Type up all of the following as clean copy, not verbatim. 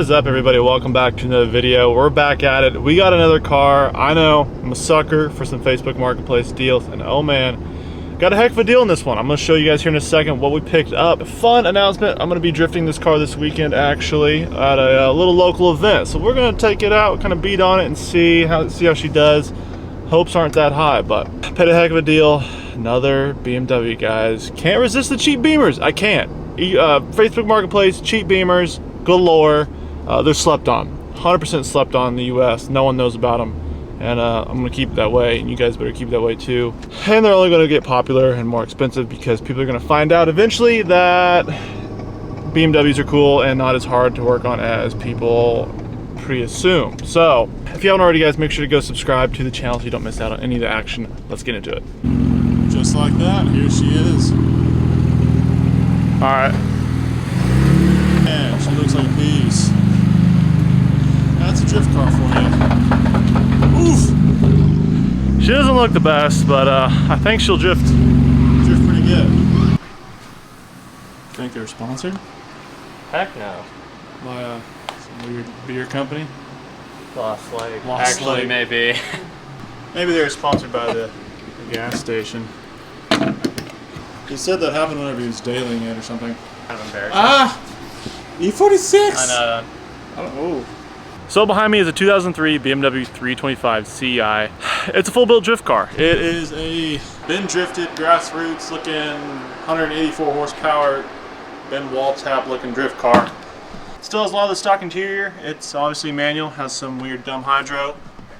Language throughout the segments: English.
is up, everybody? Welcome back to another video. We're back at it. We got another car. I know I'm a sucker for some Facebook Marketplace deals, and oh man, got a heck of a deal in this one. I'm going to show you guys here in a second what we picked up. Fun announcement, I'm going to be drifting this car this weekend actually at a little local event. So we're going to take it out, kind of beat on it and see how she does. Hopes aren't that high, but paid a heck of a deal. Another BMW, guys. Can't resist the cheap Beamers. I can't. Facebook Marketplace, cheap Beamers, galore. They're slept on. 100% slept on in the US. No one knows about them. And I'm going to keep it that way, and you guys better keep it that way too. And they're only going to get popular and more expensive because people are going to find out eventually that BMWs are cool and not as hard to work on as people pre-assume. So, if you haven't already, guys, make sure to go subscribe to the channel so you don't miss out on any of the action. Let's get into it. Just like that, here she is. Alright. Man, she looks like a piece. That's a drift car for you. Oof! She doesn't look the best, but I think she'll drift. Drift pretty good. Think they're sponsored Heck no. by some weird beer company? Lost Lake. Lost Actually, Lake. maybe. Maybe they were sponsored by the gas station. He said that happened whenever he was dailying it or something. Kind of embarrassing. Ah! E46! I know. Oh. So behind me is a 2003 BMW 325 CI. It's a full built drift car. It is a been drifted, grassroots looking, 184 horsepower, Ben wall tap looking drift car. Still has a lot of the stock interior. It's obviously manual, has some weird dumb hydro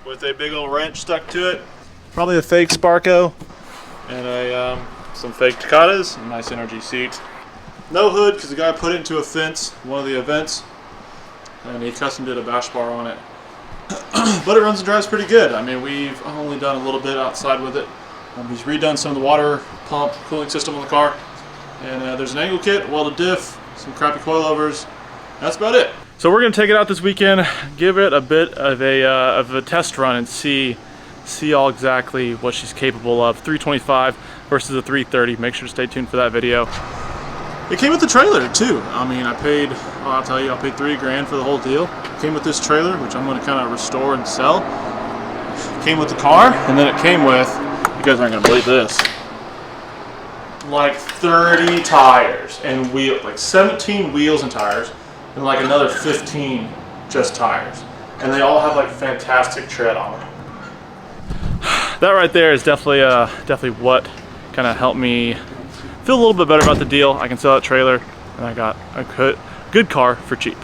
with a big old wrench stuck to it. Probably a fake Sparco and some fake Tacatas, a nice energy seat. No hood because the guy put it into a fence, one of the events, and he custom did a bash bar on it. But it runs and drives pretty good. I mean, we've only done a little bit outside with it. He's redone some of the water pump cooling system on the car. And there's an angle kit, welded diff, some crappy coilovers. That's about it. So we're gonna take it out this weekend, give it a bit of a test run and see all exactly what she's capable of. 325 versus a 330. Make sure to stay tuned for that video. It came with the trailer too. I mean, I paid $3 grand for the whole deal. It came with this trailer, which I'm going to kind of restore and sell. It came with the car, and then it came with, you guys aren't going to believe this, like 30 tires and like 17 wheels and tires, and like another 15 just tires. And they all have like fantastic tread on them. That right there is definitely what kind of helped me feel a little bit better about the deal. I can sell that trailer, and I got a good car for cheap.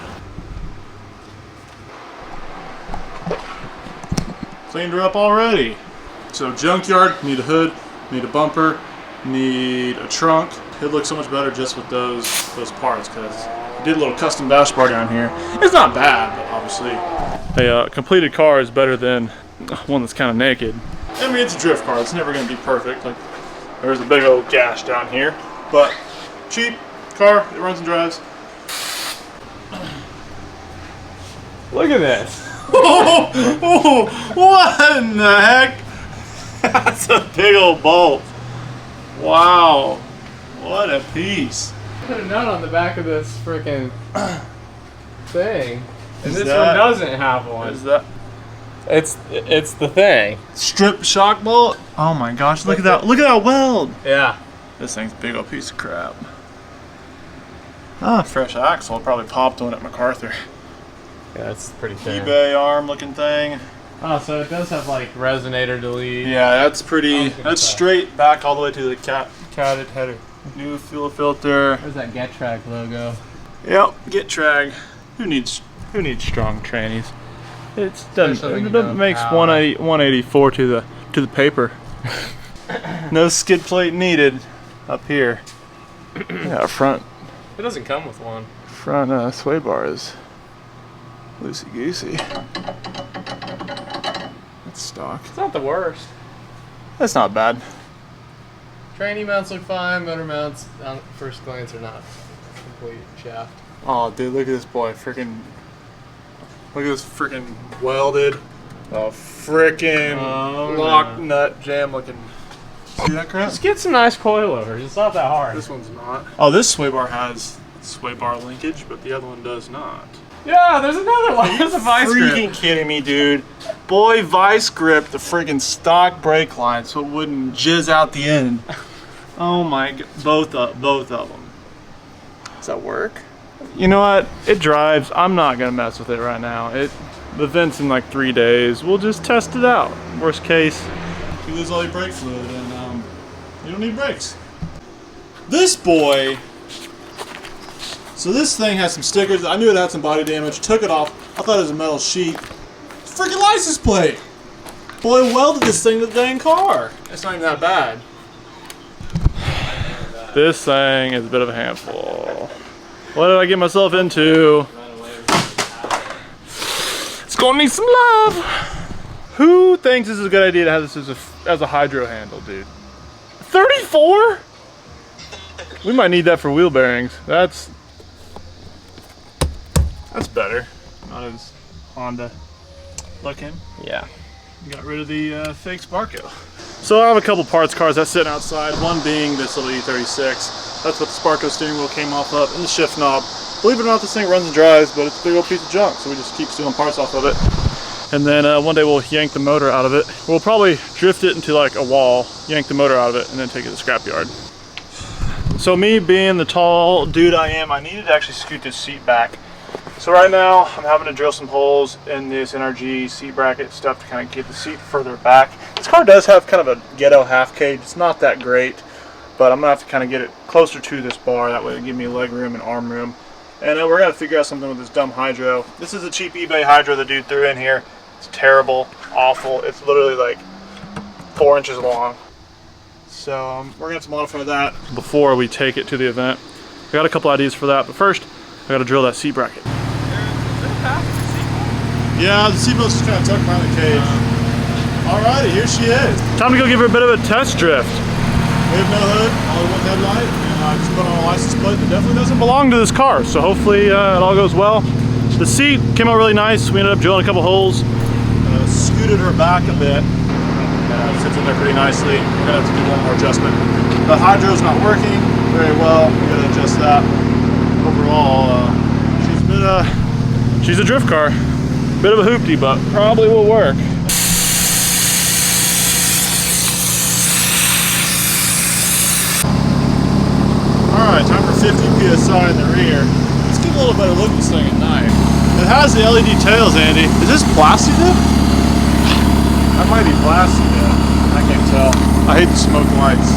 Cleaned her up already. So junkyard, need a hood, need a bumper, need a trunk. It looks so much better just with those parts because I did a little custom bash bar down here. It's not bad, but obviously. A completed car is better than one that's kind of naked. I mean, it's a drift car. It's never going to be perfect. Like, there's a big old gash down here, but cheap car. It runs and drives. Look at this. Oh, what in the heck? That's a big old bolt. Wow, what a piece. Put a nut on the back of this freaking thing, and this that- one doesn't have one. What is that? It's the thing. Strip shock bolt? Oh my gosh, look at that. Look at that weld. Yeah. This thing's a big old piece of crap. Ah, fresh axle. Probably popped one at MacArthur. Yeah, it's pretty thin. eBay arm looking thing. Oh, so it does have like resonator delete. Yeah, that's pretty. That's straight back all the way to the catted header. New fuel filter. There's that GetTrack logo. Yep, GetTrack. Who needs strong trannies? It Especially when you know makes how- 184 to the paper. No skid plate needed up here. Yeah, front It doesn't come with one. sway bar is loosey goosey. That's stock. It's not the worst. That's not bad. Tranny mounts look fine. Motor mounts, on first glance, are not complete shaft. Oh, dude, look at this boy. Look at this freaking welded. Freaking lock nut jam looking. See that crap? Just get some nice coilovers. It's not that hard. This one's not. Oh, this sway bar has sway bar linkage, but the other one does not. Yeah, there's another one. There's a vice grip. Freaking kidding me, dude. Boy, vice grip the freaking stock brake line so it wouldn't jizz out the end. Oh my god, both of them. Does that work? You know what? It drives. I'm not gonna mess with it right now. The vent's in like 3 days. We'll just test it out. Worst case. You lose all your brake fluid and you don't need brakes. This boy. So this thing has some stickers. I knew it had some body damage. Took it off. I thought it was a metal sheet. Freaking license plate. Boy welded this thing to the dang car. It's not even that bad. This thing is a bit of a handful. What did I get myself into? It's gonna need some love. Who thinks this is a good idea to have this as a hydro handle, dude? 34? We might need that for wheel bearings. That's better. Not as Honda looking. Yeah. Got rid of the fake Sparko. So I have a couple parts cars that's sitting outside. One being this little E36. That's what the Sparko steering wheel came off of, and the shift knob. Believe it or not, this thing runs and drives, but it's a big old piece of junk, so we just keep stealing parts off of it. And then one day we'll yank the motor out of it. We'll probably drift it into like a wall, yank the motor out of it, and then take it to the scrapyard. So me being the tall dude I am, I needed to actually scoot this seat back. So right now, I'm having to drill some holes in this NRG seat bracket stuff to kind of get the seat further back. This car does have kind of a ghetto half cage. It's not that great, but I'm gonna have to kind of get it closer to this bar. That way it'll give me leg room and arm room. And we're gonna figure out something with this dumb hydro. This is a cheap eBay hydro the dude threw in here. It's terrible, awful. It's literally like 4 inches long. So we're gonna have to modify that before we take it to the event. I got a couple ideas for that, but first, I gotta drill that seat bracket. Yeah, the seatbelt's just kind of tucked behind the cage. Alrighty, here she is. Time to go give her a bit of a test drift. We have no hood, only one headlight, and I just put on a license plate that definitely doesn't Belong to this car, so hopefully it all goes well. The seat came out really nice. We ended up drilling a couple holes. Scooted her back a bit. Sits in there pretty nicely. We're gonna have to do one more adjustment. The hydro's not working very well. We gotta adjust that. Overall, She's a drift car. Bit of a hoopty, but probably will work. Alright, time for 50 PSI in the rear. Let's give a little better look at this thing at night. It has the LED tails, Andy. Is this plastic though? That might be plastic, yeah. I can't tell. I hate the smoke lights.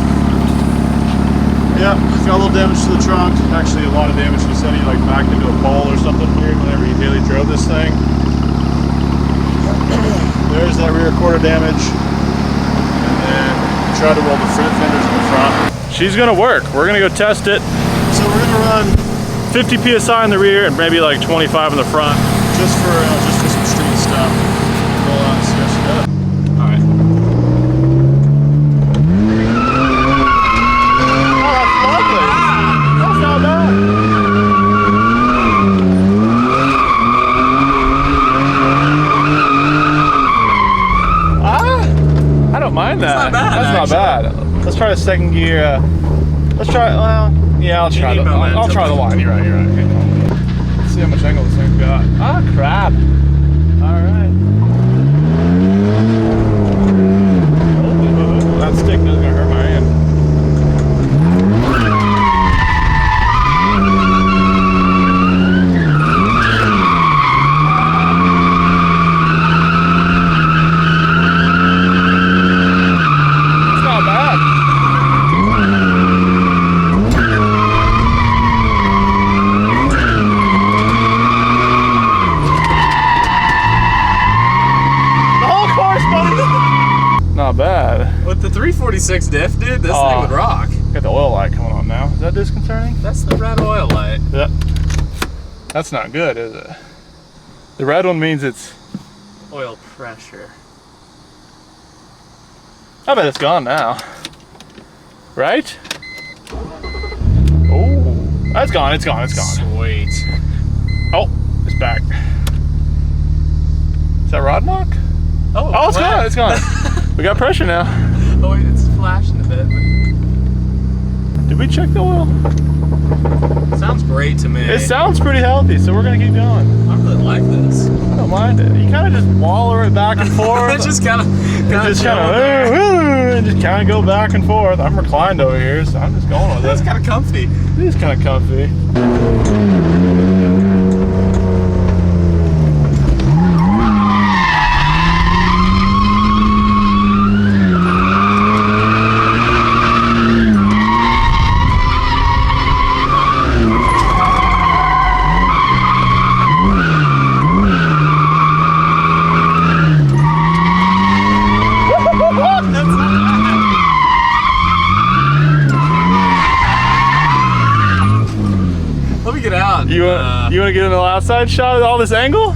Yeah, got a little damage to the trunk. Actually, a lot of damage. He said he like backed into a pole or something weird whenever he daily drove this thing. There's that rear quarter damage. And then tried to roll the fenders in the front. She's gonna work. We're gonna go test it. So we're gonna run 50 PSI in the rear and maybe like 25 in the front. just for some street stuff. Roll out and see how she does. All right. Oh, that's lovely. That's not bad. I don't mind that. That's not bad, That's not bad. Let's try the second gear. Let's try. Well, yeah, I'll try. I'll try the line. You're right. You're right. Okay, cool. Let's see how much angle this thing's got. Ah, crap. All right. Oh, that stick is gonna hurt my hand. It's not bad. Not bad. With the 346 diff, dude, this thing would rock. Got the oil light coming on now. Is that disconcerting? That's the red oil light. Yep. That's not good, is it? The red one means it's... Oil pressure. I bet it's gone now. Right? Oh, that's gone. It's gone. It's gone. Sweet. Oh, it's back. Is that rod knock? Oh, it's gone. It's gone. We got pressure now. Oh, wait, it's flashing a bit. Did we check the oil? Sounds great to me. It sounds pretty healthy, so we're gonna keep going. I really like this. I don't mind it. You kind of just waller it back and forth. It's just kind of and just kind of go back and forth. I'm reclined over here, so I'm just going with it. It's kind of comfy. It is kind of comfy. Let me get out. You want to get in the outside shot at all this angle?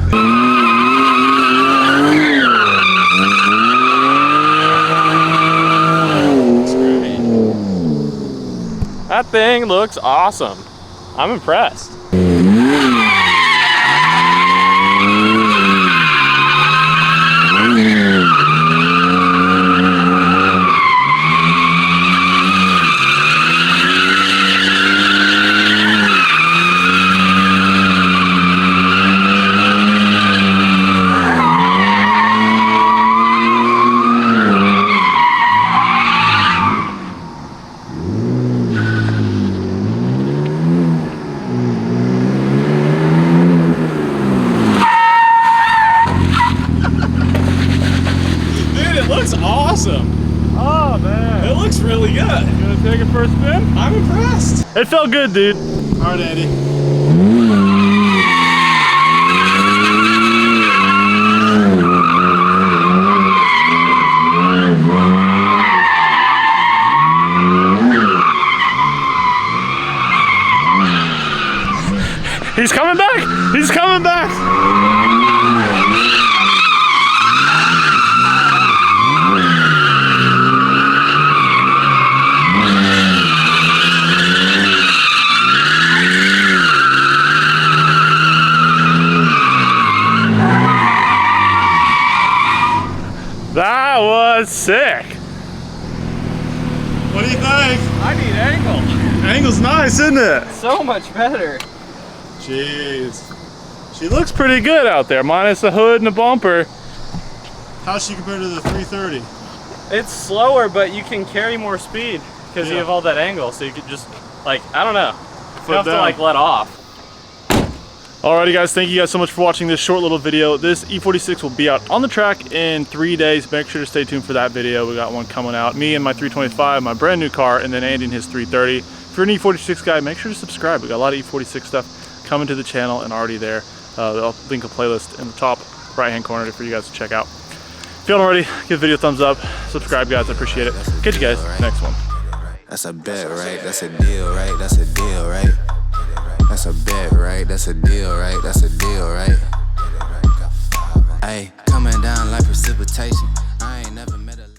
That thing looks awesome. I'm impressed. Awesome. Oh man. It looks really good. You gonna take it for a spin? I'm impressed. It felt good, dude. All right, Andy. He's coming back. He's coming back. That was sick. What do you think? I need angle. Angle's nice, isn't it? So much better. Jeez. She looks pretty good out there, minus the hood and the bumper. How's she compared to the 330? It's slower, but you can carry more speed because you Yeah. have all that angle. So you could just, like, I don't know. You have to down. like let off. Alrighty guys, thank you guys so much for watching this short little video. This E46 will be out on the track in 3 days. Make sure to stay tuned for that video. We got one coming out. Me and my 325, my brand new car, and then Andy and his 330. If you're an E46 guy, make sure to subscribe. We got a lot of E46 stuff coming to the channel and already there. I'll link a playlist in the top right hand corner for you guys to check out. If you haven't already, give the video a thumbs up. Subscribe guys, I appreciate it. Catch you guys next one. That's a bet, right? That's a deal, right? That's a deal, right? That's a bet, right? That's a deal, right? That's a deal, right? Hey, coming down like precipitation. I ain't never met a